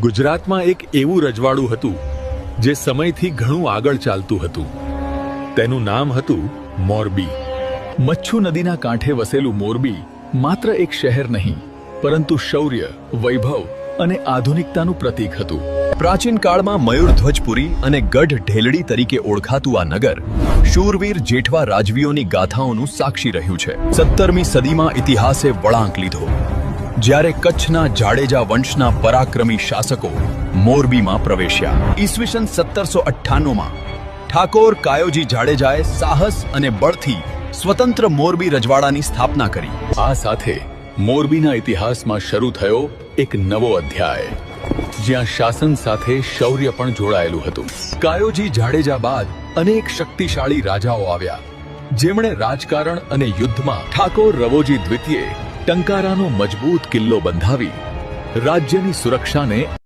ગુજરાતમાં એક એવું રજવાડું હતું જે સમયથી ઘણું આગળ ચાલતું હતું. તેનું નામ હતું મોરબી. મચ્છુ નદીના કાંઠે વસેલું મોરબી માત્ર એક શહેર નહીં, પરંતુ શૌર્ય, વૈભવ અને આધુનિકતાનું પ્રતીક હતું. પ્રાચીન કાળમાં મયુરધ્વજપુરી અને ગઢ ઢેલડી તરીકે ઓળખાતું આ નગર શૂરવીર જેઠવા રાજવીઓની ગાથાઓનું સાક્ષી રહ્યું છે. 17મી સદીમાં ઇતિહાસે વળાંક લીધો, જ્યારે કચ્છના જાડેજા વંશના પરાક્રમી શાસકો મોરબીમાં પ્રવેશ્યા. ઈસવીસન 1798માં ઠાકોર કાયોજી જાડેજાએ સાહસ અને બળથી સ્વતંત્ર મોરબી રજવાડાની સ્થાપના કરી. આ સાથે મોરબીના ઇતિહાસમાં શરૂ થયો એક નવો અધ્યાય, જ્યાં શાસન સાથે શૌર્ય પણ જોડાયેલું હતું. કાયોજી જાડેજા બાદ અનેક શક્તિશાળી રાજાઓ આવ્યા, જેમણે રાજકારણ અને યુદ્ધમાં ઠાકોર રવોજી દ્વિતીય ટંકારાનો મજબૂત કિલ્લો બંધાવી રાજ્યની સુરક્ષાને